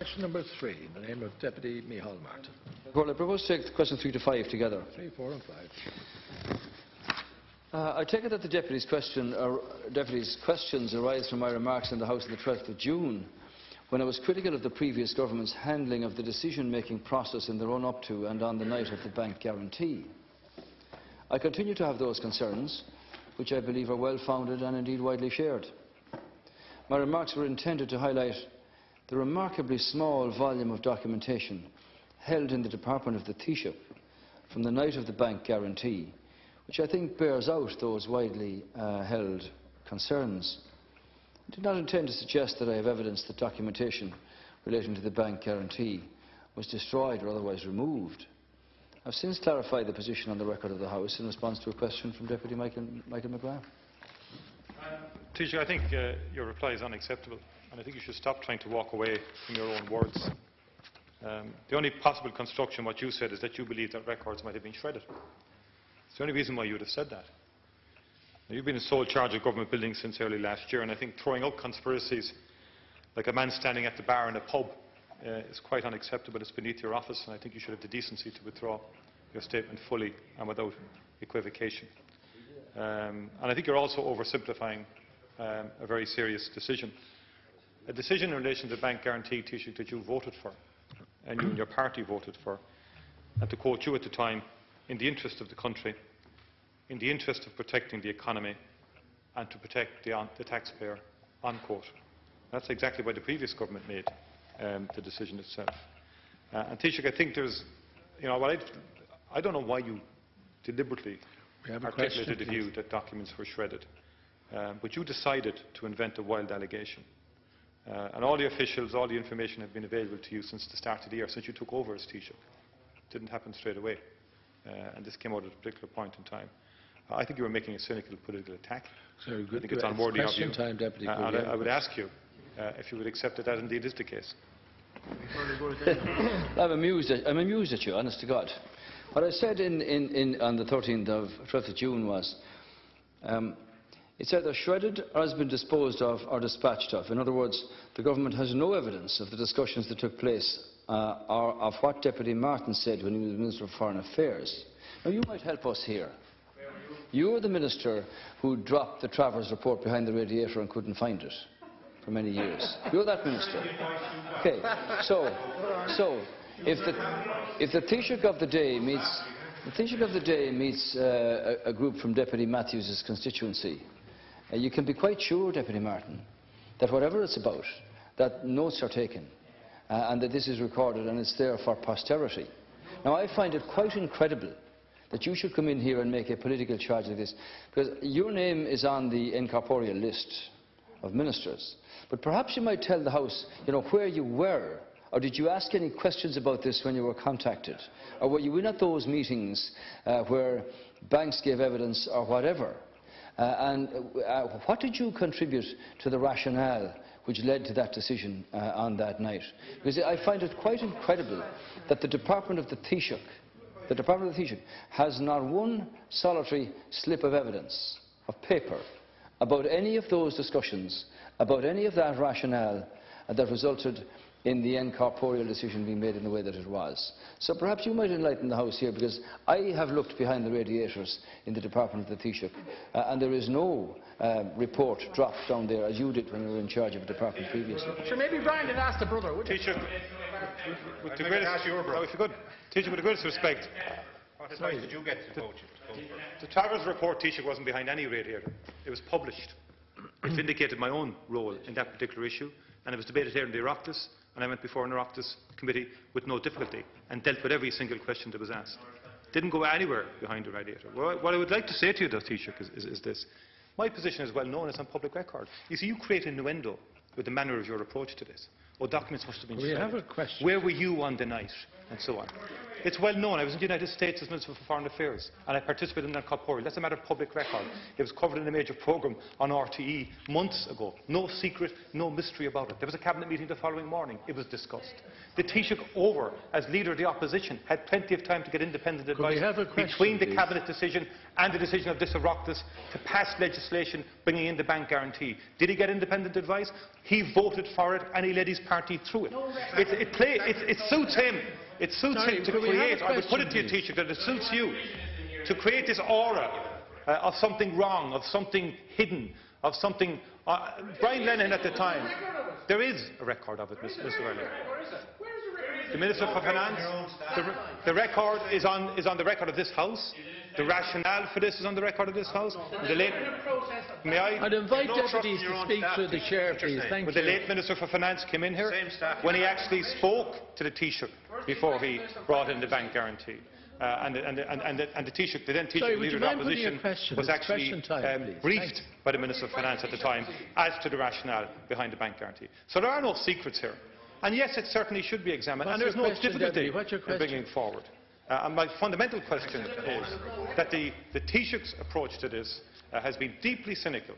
Question number 3, in the name of Deputy Michéal Martin. Well, I propose to take questions 3 to 5 together. 3, 4 and 5. I take it that the Deputy's questions arise from my remarks in the House on the 12th of June, when I was critical of the previous government's handling of the decision-making process in the run-up to and on the night of the bank guarantee. I continue to have those concerns, which I believe are well-founded and indeed widely shared. My remarks were intended to highlight the remarkably small volume of documentation held in the Department of the Taoiseach from the night of the bank guarantee, which I think bears out those widely held concerns. I did not intend to suggest that I have evidence that documentation relating to the bank guarantee was destroyed or otherwise removed. I have since clarified the position on the record of the House in response to a question from Deputy Michéal Martin. Taoiseach, I think your reply is unacceptable, and I think you should stop trying to walk away from your own words. The only possible construction, what you said, is that you believe that records might have been shredded. It's the only reason why you would have said that. Now, you've been in sole charge of government buildings since early last year, and I think throwing out conspiracies like a man standing at the bar in a pub is quite unacceptable. It's beneath your office, and I think you should have the decency to withdraw your statement fully and without equivocation. And I think you're also oversimplifying a very serious decision. A decision in relation to the bank guarantee, Taoiseach, that you voted for, and you and your party voted for, and to quote you at the time, in the interest of the country, in the interest of protecting the economy, and to protect the taxpayer, unquote. That's exactly why the previous government made the decision itself. And Taoiseach, I think there's, well, I don't know why you deliberately articulated the view that documents were shredded, but you decided to invent a wild allegation. And all the officials, all the information have been available to you since the start of the year, since you took over as Taoiseach. It didn't happen straight away, and this came out at a particular point in time. I think you were making a cynical political attack. Very good. I think it's unworthy of you. Time, Deputy. And I would ask you if you would accept that that indeed is the case. I'm amused at you, honest to God. What I said on the 12th of June was, it's either shredded or has been disposed of or dispatched of. In other words, the government has no evidence of the discussions that took place or of what Deputy Martin said when he was Minister of Foreign Affairs. Now, you might help us here. You were the minister who dropped the Travers report behind the radiator and couldn't find it for many years. You're that minister. Okay, so if the Taoiseach of the day meets a group from Deputy Matthews's constituency, you can be quite sure, Deputy Martin, that whatever it's about, that notes are taken and that this is recorded and it's there for posterity. Now, I find it quite incredible that you should come in here and make a political charge like this, because your name is on the incorporeal list of ministers. But perhaps you might tell the House, where you were, or did you ask any questions about this when you were contacted? Or were you in at those meetings where banks gave evidence or whatever? And what did you contribute to the rationale which led to that decision on that night? Because I find it quite incredible that the Department of the Taoiseach has not one solitary slip of evidence, of paper, about any of those discussions, about any of that rationale that resulted in the incorporeal decision being made in the way that it was. So perhaps you might enlighten the House here, because I have looked behind the radiators in the Department of the Taoiseach, and there is no report dropped down there as you did when you were in charge of the department previously. Sure, maybe Brian did ask the brother, would you? Taoiseach, with the greatest respect, what advice did you get to vote? The Travers report, Taoiseach, wasn't behind any radiator. It was published. It vindicated my own role in that particular issue, and it was debated here in the Oireachtas, and I went before an Oireachtas committee with no difficulty and dealt with every single question that was asked. Didn't go anywhere behind the radiator. What I would like to say to you, though, Taoiseach, is this. My position is well known, it's on public record. You see, you create innuendo with the manner of your approach to this. Oh, documents must have been shredded. We have a question. Where were you on the night? and so on. It's well known. I was in the United States as Minister for Foreign Affairs, and I participated in that corporeal. That's a matter of public record. It was covered in a major programme on RTE months ago. No secret, no mystery about it. There was a cabinet meeting the following morning. It was discussed. The Taoiseach over, as leader of the opposition, had plenty of time to get independent advice between the cabinet decision and the decision of this Oireachtas to pass legislation bringing in the bank guarantee. Did he get independent advice? He voted for it and he led his party through it. It suits him. It suits him to create, I would put it to you, Taoiseach, that it suits you to create this aura of something wrong, of something hidden, of something... Brian Lennon at the time, there is a record of it, Mr. Early. The Minister for Finance, the record is on the record of this House. The rationale for this is on the record of this House. May I? I'd invite deputies to speak through the chair, please. Thank you. The late Minister for Finance came in here when he actually spoke to the Taoiseach before he brought in the bank guarantee. And the Taoiseach, the then Taoiseach, leader of the opposition, was actually briefed by the Minister of Finance at the time as to the rationale behind the bank guarantee. So there are no secrets here. And yes, it certainly should be examined, and there's no difficulty in bringing it forward. And my fundamental question is that the Taoiseach's approach to this has been deeply cynical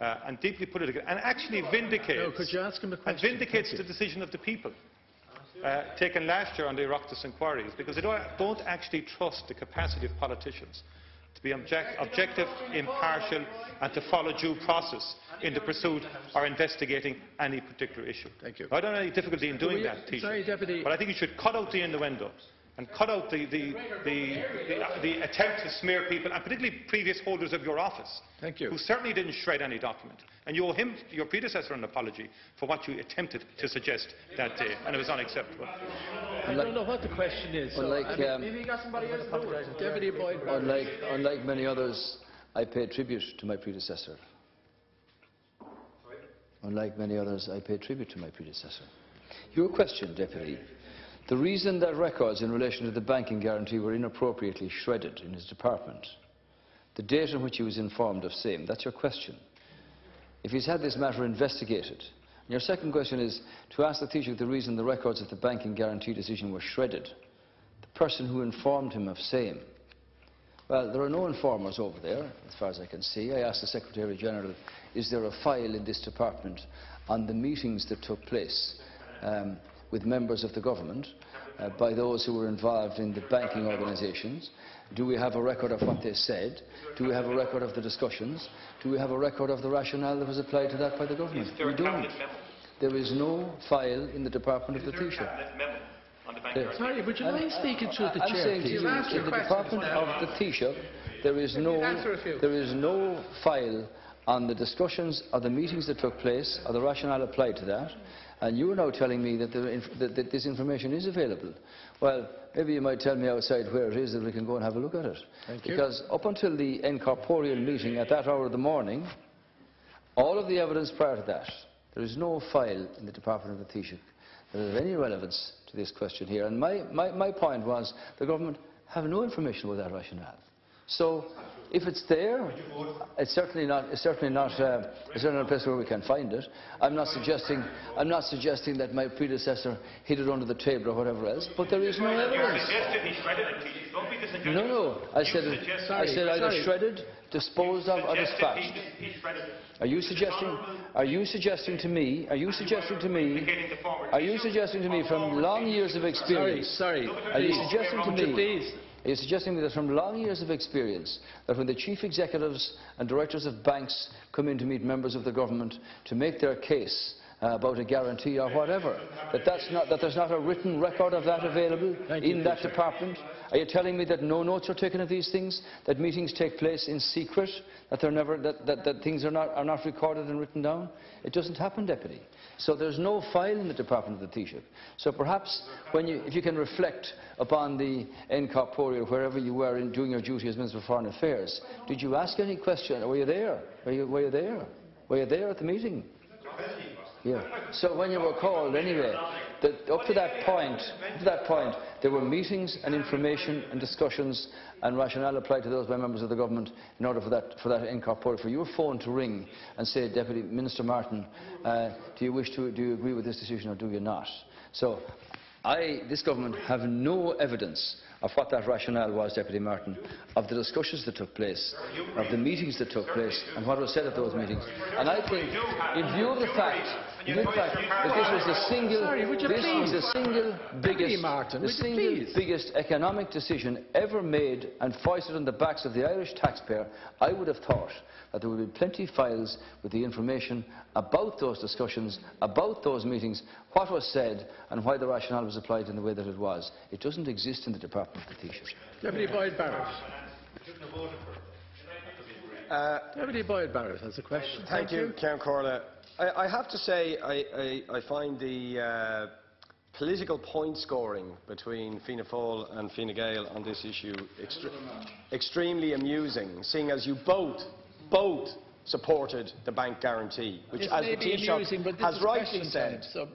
and deeply political, and actually vindicates, the decision of the people taken last year on the Oireachtas inquiries, because they don't actually trust the capacity of politicians to be objective, impartial, and to follow due process in the pursuit or investigating any particular issue. Thank you. I don't have any difficulty in doing that, Taoiseach, but I think you should cut out the innuendo and cut out the attempt to smear people, and particularly previous holders of your office, who certainly didn't shred any document. And you owe him, your predecessor, an apology for what you attempted to suggest that day, and it was unacceptable. I don't know what the question is. Maybe you got somebody else to do it. Deputy Boyd. Unlike many others, I pay tribute to my predecessor. Unlike many others, I pay tribute to my predecessor. Your question, Deputy. The reason that records in relation to the banking guarantee were inappropriately shredded in his department, the date on which he was informed of same, that's your question. If he's had this matter investigated. And your second question is to ask the Taoiseach the reason the records of the banking guarantee decision were shredded. The person who informed him of same. Well, there are no informers over there, as far as I can see. I asked the Secretary-General, is there a file in this department on the meetings that took place with members of the government, by those who were involved in the banking organisations? Do we have a record of what they said? Do we have a record of the discussions? Do we have a record of the rationale that was applied to that by the government? We don't. There is no file in the department of the Taoiseach. Sorry, would you mind speaking through the chair? I'm saying to you, in the department of the Taoiseach, there is no file on the discussions or the meetings that took place or the rationale applied to that. And you are now telling me that this information is available. Well, maybe you might tell me outside where it is that we can go and have a look at it. Because up until the incorporeal meeting at that hour of the morning, all of the evidence prior to that, there is no file in the department of the Taoiseach that has any relevance to this question here. And my point was the government have no information about that rationale. So if it's there, it's certainly not a place where we can find it. I'm not suggesting that my predecessor hid it under the table or whatever else, but there is no evidence. No. I said either shredded, disposed of, or dispatched. Are you suggesting to me from long years of experience? Are you suggesting that from long years of experience, that when the chief executives and directors of banks come in to meet members of the government to make their case about a guarantee or whatever, that there's not a written record of that available in that department? Are you telling me that no notes are taken of these things, that meetings take place in secret, that things are not recorded and written down? It doesn't happen, Deputy. So there's no file in the department of the Taoiseach. So perhaps if you can reflect upon the incorporeal, wherever you were in doing your duty as Minister for Foreign Affairs, did you ask any question? Or were you there? Were you there? Were you there at the meeting? Yeah. So when you were called, anyway, up to that point, there were meetings and information and discussions and rationale applied to those by members of the government in order for that incorporeal, for your phone to ring and say, Deputy Minister Martin, do you agree with this decision or do you not? So this government have no evidence of what that rationale was, Deputy Martin, of the discussions that took place, of the meetings that took place, and what was said at those meetings. And I think, in view of the fact that this was the single biggest economic decision ever made and foisted on the backs of the Irish taxpayer, I would have thought that there would be plenty of files with the information about those discussions, about those meetings, what was said and why the rationale was applied in the way that it was. It doesn't exist in the Department of the Taoiseach. Deputy Boyd-Barrett. Deputy Boyd-Barrett has a question. Thank you, Ceann Comhairle. I have to say I find the political point scoring between Fianna Fáil and Fine Gael on this issue extremely amusing, seeing as you both supported the bank guarantee, which, as the Taoiseach has rightly said, so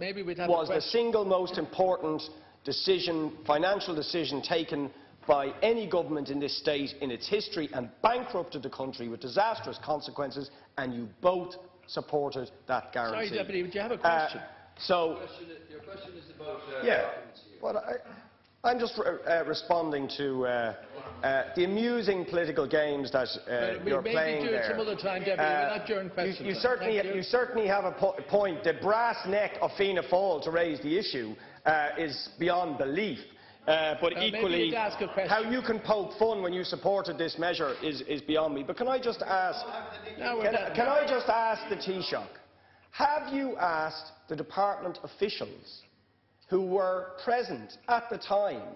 was the single most important decision, financial decision taken by any government in this state in its history, and bankrupted the country with disastrous consequences, and you both supported that guarantee. Sorry, Deputy, but you have a question. Your question is about Well, I'm just responding to the amusing political games that you're playing there. Maybe do it some other time, Deputy, but not during question time. You certainly have a point. The brass neck of Fianna Fáil to raise the issue is beyond belief. But equally, how you can poke fun when you supported this measure is beyond me. But can I just ask? Can I just ask the Taoiseach? Have you asked the department officials who were present at the time,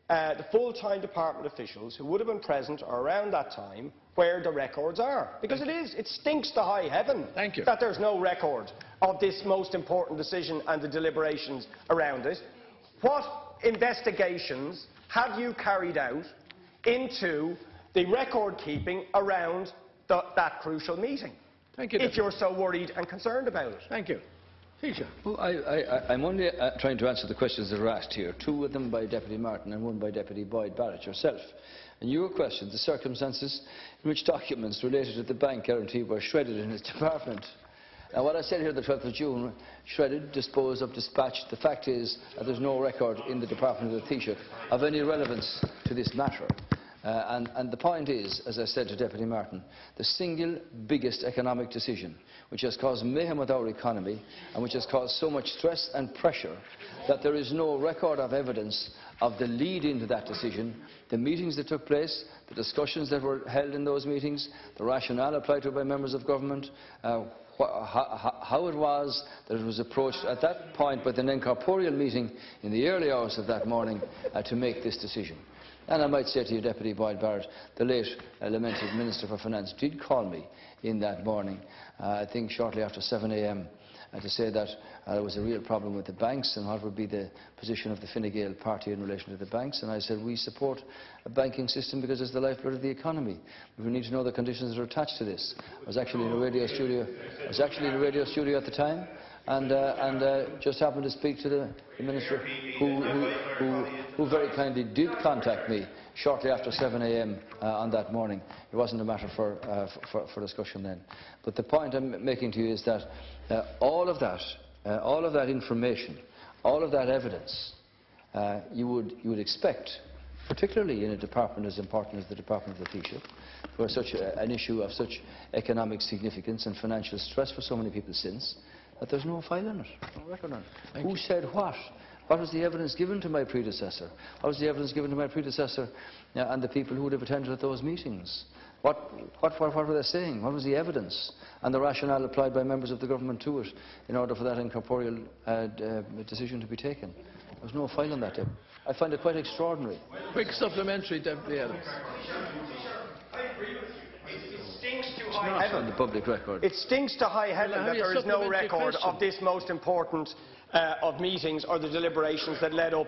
the full-time department officials who would have been present or around that time, where the records are? Because it stinks to high heaven that there's no record of this most important decision and the deliberations around it. What investigations have you carried out into the record-keeping around that crucial meeting? Thank you, if you're so worried and concerned about it. Thank you. Well, I'm only trying to answer the questions that are asked here, two of them by Deputy Martin and one by Deputy Boyd-Barrett yourself. And your question, the circumstances in which documents related to the bank guarantee were shredded in his department. Now, what I said here the 12th of June, shredded, disposed of, dispatched, the fact is that there's no record in the Department of the Taoiseach of any relevance to this matter. And the point is, as I said to Deputy Martin, the single biggest economic decision which has caused mayhem with our economy and which has caused so much stress and pressure that there is no record of evidence of the lead into that decision, the meetings that took place, the discussions that were held in those meetings, the rationale applied to by members of government, how it was that it was approached at that point by the incorporeal meeting in the early hours of that morning to make this decision. And I might say to you, Deputy Boyd-Barrett, the late lamented Minister for Finance did call me in that morning, I think shortly after 7 a.m, to say that there was a real problem with the banks and what would be the position of the Fine Gael party in relation to the banks. And I said, we support a banking system because it's the lifeblood of the economy. We need to know the conditions that are attached to this. I was actually in a radio studio at the time, and just happened to speak to the Minister who very kindly did contact me shortly after 7 a.m. On that morning. It wasn't a matter for discussion then. But the point I'm making to you is that all of that information, all of that evidence, you would expect, particularly in a department as important as the Department of the Taoiseach, for such an issue of such economic significance and financial stress for so many people since, that there's no file on it, no record on it. Who said what? What was the evidence given to my predecessor? What was the evidence given to my predecessor and the people who would have attended at those meetings? What were they saying? What was the evidence and the rationale applied by members of the government to it in order for that incorporeal decision to be taken? There was no file on that. I find it quite extraordinary. Quick supplementary, Deputy Adams. On the public record. It stinks to high heaven that there is no record of this most important of meetings or the deliberations that led up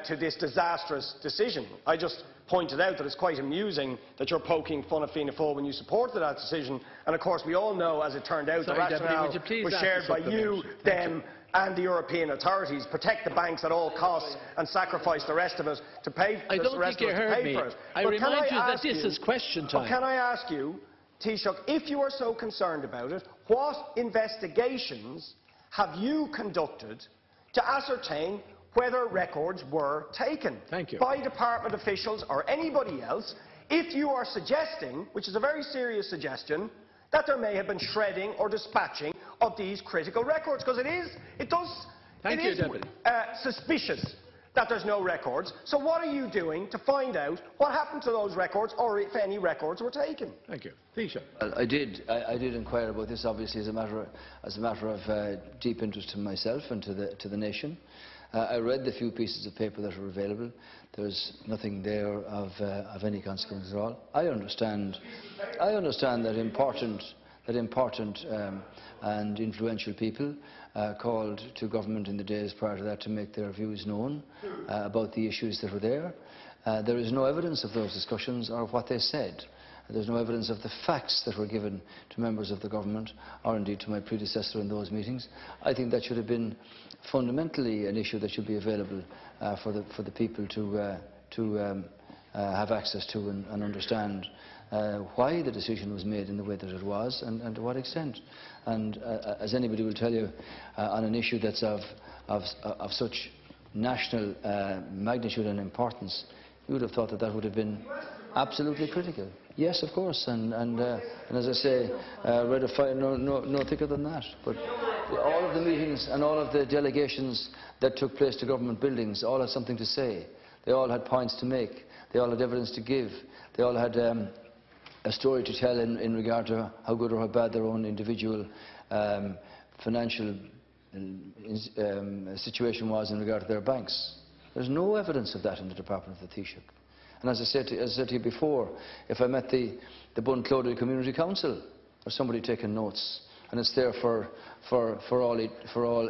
to this disastrous decision. I just pointed out that it's quite amusing that you're poking fun at Fianna Fáil when you supported that decision, and of course we all know, as it turned out, the rationale was shared by you, them and the European authorities. Protect the banks at all costs and sacrifice the rest of us to pay for it. I don't think you heard me. I remind you that this is question time. Can I ask you, Taoiseach, if you are so concerned about it, what investigations have you conducted to ascertain whether records were taken by department officials or anybody else, if you are suggesting, which is a very serious suggestion, that there may have been shredding or dispatching of these critical records, because it is suspicious that there's no records. So what are you doing to find out what happened to those records, or if any records were taken? Thank you. Taoiseach. Well, I did inquire about this, obviously, as a matter of deep interest to myself and to the nation. I read the few pieces of paper that were available. There's nothing there of any consequence at all. I understand that important and influential people called to government in the days prior to that to make their views known about the issues that were there. There is no evidence of those discussions or of what they said. There's no evidence of the facts that were given to members of the government or indeed to my predecessor in those meetings. I think that should have been fundamentally an issue that should be available for the people to have access to and understand why the decision was made in the way that it was and to what extent. And as anybody will tell you, on an issue that's of such national magnitude and importance, you would have thought that that would have been absolutely critical. Yes, of course, and as I say, read a file no thicker than that. But all of the meetings and all of the delegations that took place to government buildings all had something to say. They all had points to make. They all had evidence to give. They all had a story to tell in regard to how good or how bad their own individual financial situation was in regard to their banks. There's no evidence of that in the Department of the Taoiseach. And as I said to you before, if I met the Bunclody Community Council, there's somebody taking notes, and it's there for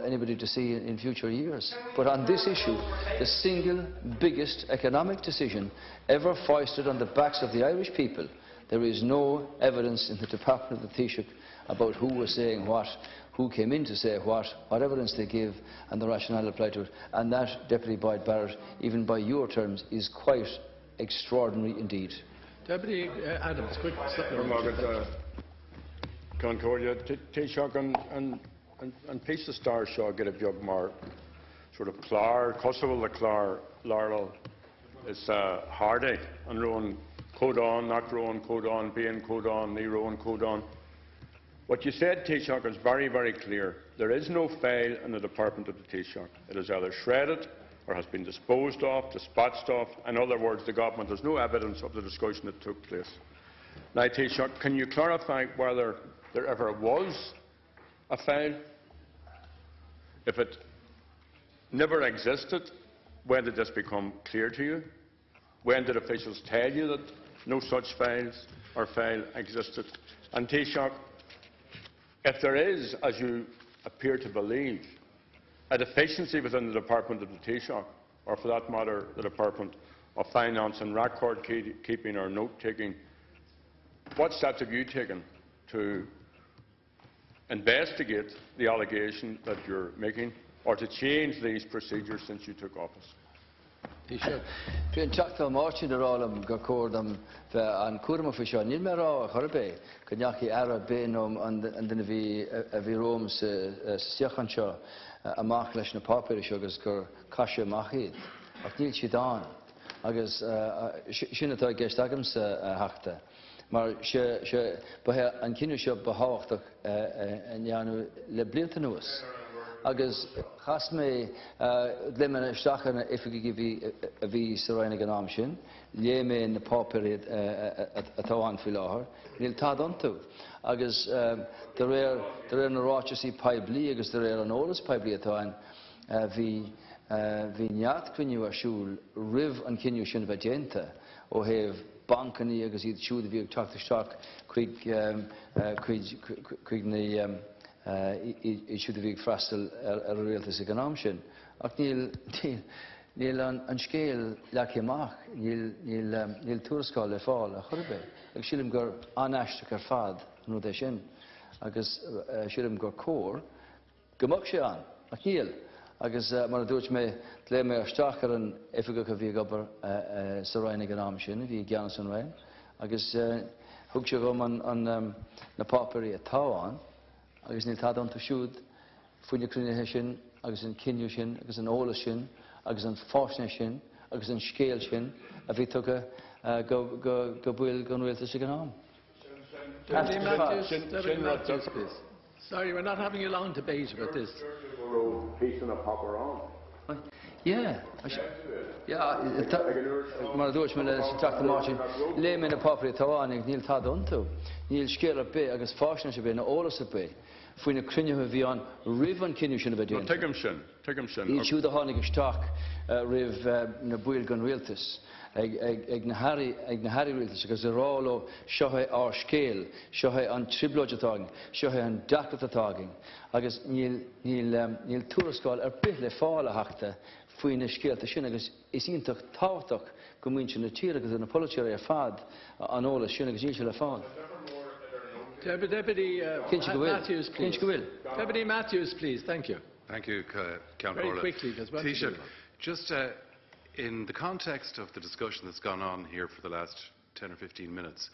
anybody to see in future years. But on this issue, the single biggest economic decision ever foisted on the backs of the Irish people, there is no evidence in the Department of the Taoiseach about who was saying what, who came in to say what evidence they give, and the rationale applied to it. And that, Deputy Boyd Barrett, even by your terms, is quite extraordinary indeed. Deputy Adams, quick Concordia, Taoiseach and Peace of Stars shall get a big more sort of clar, Kosovo the clar, Laurel is hardy, and Rowan Codon, not Rowan Codon, being Codon, Ní Rowan Codon. What you said, Taoiseach, is very, very clear. There is no file in the Department of the Taoiseach. It is either shredded or has been disposed of, dispatched of. In other words, the government has no evidence of the discussion that took place. Now, Taoiseach, can you clarify whether there ever was a file? If it never existed, when did this become clear to you? When did officials tell you that no such files or file existed? And Taoiseach, if there is, as you appear to believe, a deficiency within the Department of the Taoiseach, or for that matter, the Department of Finance and record keeping or note taking, what steps have you taken to investigate the allegation that you're making, or to change these procedures since you took office? Bhíonn teachtal máirtín ar álam go córdam an cuairm ofisial níl mé rá a chorbe go neachí ara bénom an duna bhí Róm sa stiachan seo amach leis na pápéir seo agus gur caiise machíad ach níl siad an agus sin atá gceist agam sa heachta mar bathe an cinneadh seo beháchtach neanú le blianta nuas. Agus chas mé lemon stachan ifigi a bhí sa roiinnig an am sin, lé mé na pápéir atá an fi láthair, níl tá dontu. Agus de réir na ráiteasí peblií agus de réir an ólas peblií atá an bhí neart cuinniú arsúil rih an cinniú sin bheith déanta ó thaobh bancaní agus iad siúd a bhí ag teachtasteach chuig na I should have freistal ar réaltas ag an am sin. Ach níl an scéal leacht amach, níl tuarascáil le fáil a chorbe. Ag sílim gur anaisteach ar fad nó é sin, agus sílim gur cór, gomach sé an, ach níl. Agus mar a dúirt mé lé mé ar steach ar an ifigach a bhí gobar sa roiinnig an am sin, bhí Giannis an Rhain, agus thug sé gom an na pápairí a táin, agus níl tá dontu siúd faoine crunithe sin agus an cinniú sin, agus an ólas sin, agus an fáisne sin, agus an scéal sin, a bhí tuga go bhfuil go nuilta sig an am. Sorry, we're not having a long debate about this. Yeah. Mar dúirt me le Dr. Martin, le mé na popri táhánig níl tá dontu. Níl scéal a bé agus fáisne se bé na ólas a bé. Fuoin na cruinne bhí an rih an cinniú sin a bheith déanta. Tuigim sin. Níl siúd a tháinig isteach rih na buil gan rialtas. Ag na hairí rialtas agus arrála seotha ar scéal, seotha an triblóid atágin, seotha an dacrat atágin. Agus níl túrascáil ar bith le fáil a heachta faoin na scéalta sin, agus is ionach táhachtach go muin sin na tír agus na polítear ar fad an ólas sin agus níl se le fád. Deputy Matthews, please. Deputy Matthews, please. Thank you. Thank you, Count Very quickly, because Taoiseach, just in the context of the discussion that's gone on here for the last 10 or 15 minutes,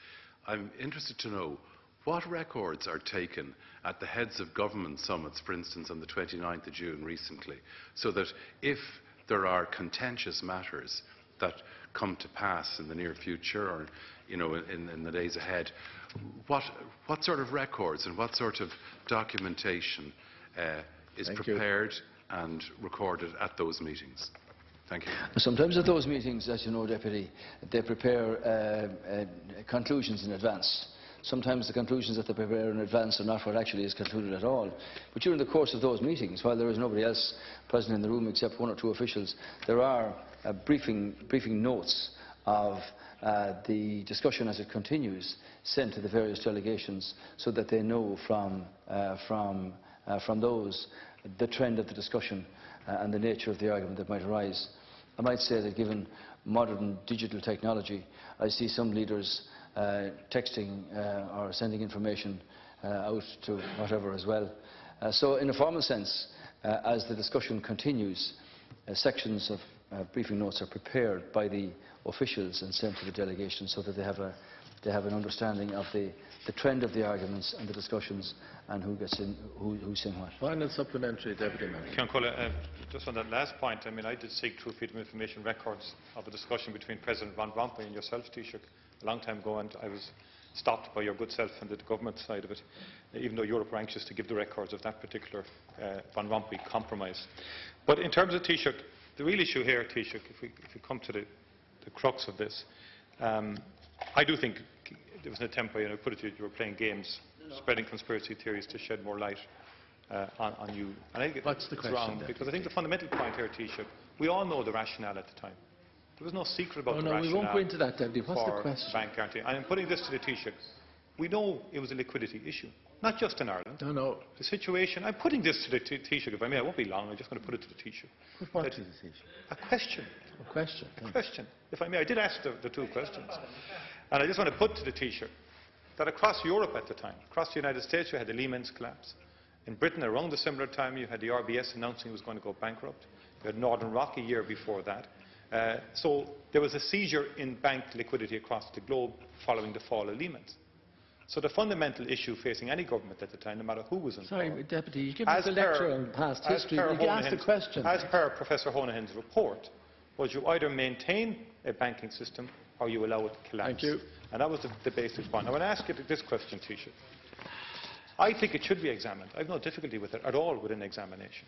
I'm interested to know what records are taken at the heads of government summits, for instance, on the 29th of June recently, so that if there are contentious matters that come to pass in the near future or in the days ahead, what sort of records and what sort of documentation is prepared and recorded at those meetings? Thank you. Sometimes at those meetings, as you know, Deputy, they prepare conclusions in advance. Sometimes the conclusions that they prepare in advance are not what actually is concluded at all. But during the course of those meetings, while there is nobody else present in the room except one or two officials, there are briefing notes of the discussion as it continues sent to the various delegations so that they know from those the trend of the discussion and the nature of the argument that might arise. I might say that given modern digital technology, I see some leaders texting or sending information out to whatever as well. So in a formal sense, as the discussion continues, sections of briefing notes are prepared by the officials and sent to the delegation so that they have an understanding of the trend of the arguments and the discussions and who gets in, who's saying what. Final supplementary, Deputy Mayor. Just on that last point, I did seek through Freedom of Information records of a discussion between President Van Rompuy and yourself, Taoiseach, a long time ago, and I was stopped by your good self and the government side of it, even though Europe were anxious to give the records of that particular Van Rompuy compromise. But in terms of Taoiseach, the real issue here, Taoiseach, if we come to the crux of this, I do think there was an attempt by, put it to you, you were playing games, spreading conspiracy theories to shed more light on you. And I think What's the question? Wrong, because I think the fundamental point here, Taoiseach, we all know the rationale at the time. There was no secret about the rationale. No, we won't go into that, Deputy. What's the question? Bank guarantee. And I'm putting this to the Taoiseach. We know it was a liquidity issue, not just in Ireland. No. The situation, I'm putting this to the Taoiseach, if I may, I won't be long, I'm just going to put it to the Taoiseach. Put what to the Taoiseach? A question. A question. A question, if I may. I did ask the two questions. And I just want to put to the Taoiseach that across Europe at the time, across the United States, you had the Lehman's collapse. In Britain, around the similar time, you had the RBS announcing it was going to go bankrupt. You had Northern Rock a year before that. So there was a seizure in bank liquidity across the globe following the fall of Lehman's. So the fundamental issue facing any government at the time, no matter who was in power... Sorry, Deputy, you give us a lecture on past history. You asked the question. As per Professor Honohan's report, was you either maintain a banking system or you allow it to collapse. Thank you. And that was the basic point. I want to ask you this question, Taoiseach. I think it should be examined. I have no difficulty with it at all with an examination.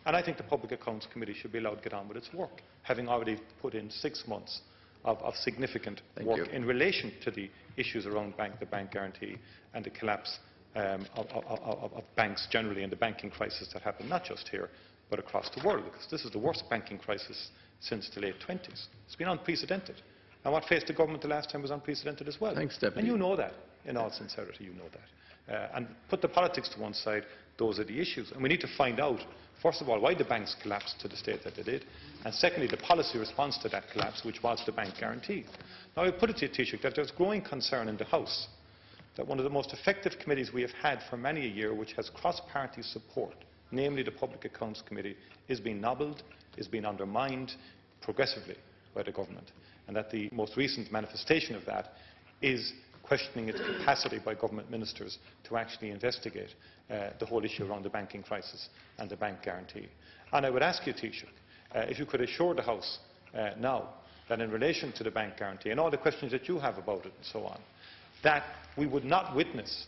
And I think the Public Accounts Committee should be allowed to get on with its work, having already put in 6 months of significant work in relation to the issues around the bank guarantee and the collapse of banks generally and the banking crisis that happened not just here but across the world, because this is the worst banking crisis since the late 20s. It's been unprecedented. And what faced the government the last time was unprecedented as well. Thanks, Deputy. And you know that, in all sincerity, you know that. And put the politics to one side, those are the issues. And we need to find out, first of all, why the banks collapsed to the state that they did, and secondly, the policy response to that collapse, which was the bank guarantee. Now, I put it to you, Taoiseach, that there's growing concern in the House that one of the most effective committees we have had for many a year, which has cross-party support, namely the Public Accounts Committee, is being nobbled, is being undermined progressively by the government. And that the most recent manifestation of that is questioning its capacity by government ministers to actually investigate the whole issue around the banking crisis and the bank guarantee. And I would ask you, Taoiseach, if you could assure the House now that in relation to the bank guarantee and all the questions that you have about it and so on, that we would not witness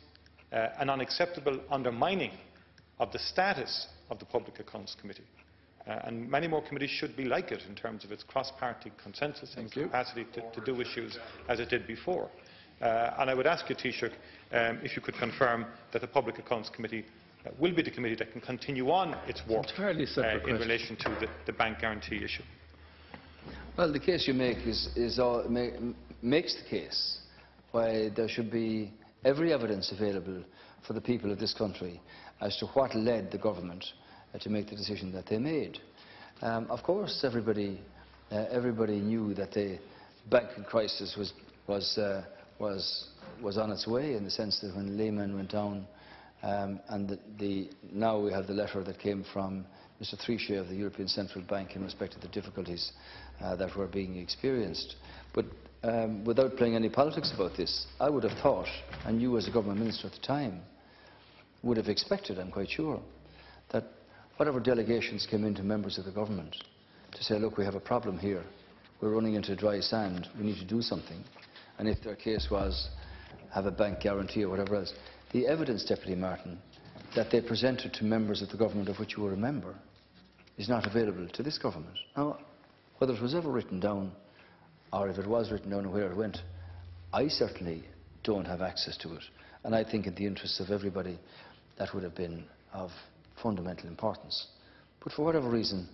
an unacceptable undermining of the status of the Public Accounts Committee. And many more committees should be like it in terms of its cross-party consensus and capacity to do issues as it did before. And I would ask you, Taoiseach, if you could confirm that the Public Accounts Committee will be the committee that can continue on its work in relation to the bank guarantee issue. Well, the case you make makes the case why there should be every evidence available for the people of this country as to what led the government to make the decision that they made. Of course, everybody knew that the banking crisis was on its way, in the sense that when Lehman went down, and now we have the letter that came from Mr. Trichet of the European Central Bank in respect to the difficulties that were being experienced. But without playing any politics about this, I would have thought, and you as a government minister at the time, would have expected, I'm quite sure, that whatever delegations came into members of the government to say, look, we have a problem here, we're running into dry sand, we need to do something, and if their case was have a bank guarantee or whatever else, the evidence, Deputy Martin, that they presented to members of the government of which you were a member is not available to this government. Now, whether it was ever written down, or if it was written down and where it went, I certainly don't have access to it. And I think in the interests of everybody, that would have been of fundamental importance. But for whatever reason,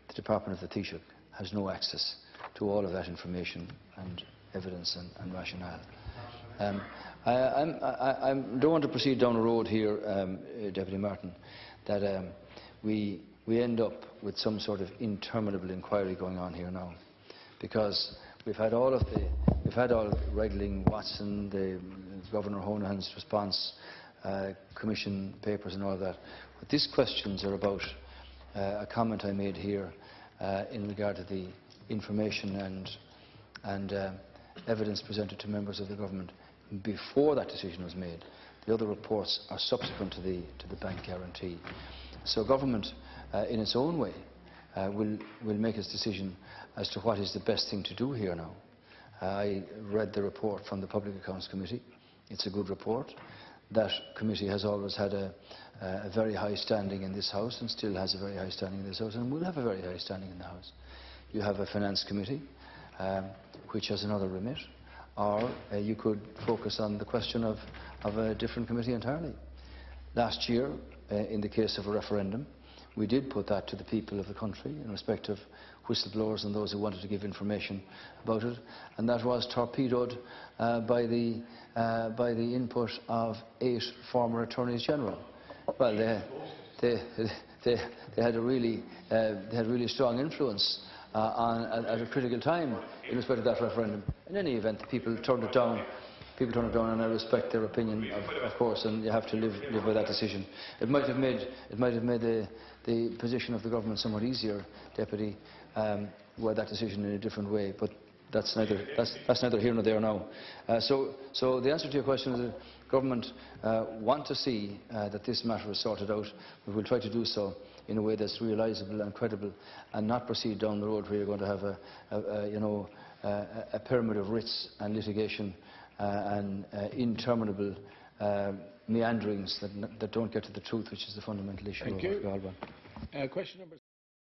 the Department of the Taoiseach has no access to all of that information and evidence and rationale. I don't want to proceed down a road here, Deputy Martin, that we end up with some sort of interminable inquiry going on here now, because we've had all Regling, Watson, the Governor Honohan's response, Commission papers and all that. But these questions are about a comment I made here in regard to the information and evidence presented to members of the government before that decision was made. The other reports are subsequent to the bank guarantee. So government, in its own way, will make its decision as to what is the best thing to do here now. I read the report from the Public Accounts Committee. It's a good report. That committee has always had a very high standing in this House, and still has a very high standing in this House, and will have a very high standing in the House. You have a Finance Committee, which has another remit, or you could focus on the question of a different committee entirely. Last year, in the case of a referendum, we did put that to the people of the country in respect of whistleblowers and those who wanted to give information about it, and that was torpedoed by the input of 8 former Attorneys General. Well, they had a really strong influence at a critical time in respect of that referendum. In any event, people turned it down. And I respect their opinion, of course, and you have to live by that decision. It might have made the position of the government somewhat easier, Deputy, were that decision in a different way. But that's neither here nor there now. So the answer to your question is that government want to see that this matter is sorted out. We will try to do so in a way that's realisable and credible, and not proceed down the road where you're going to have a pyramid of writs and litigation and interminable meanderings that don't get to the truth, which is the fundamental issue. Thank you. Question number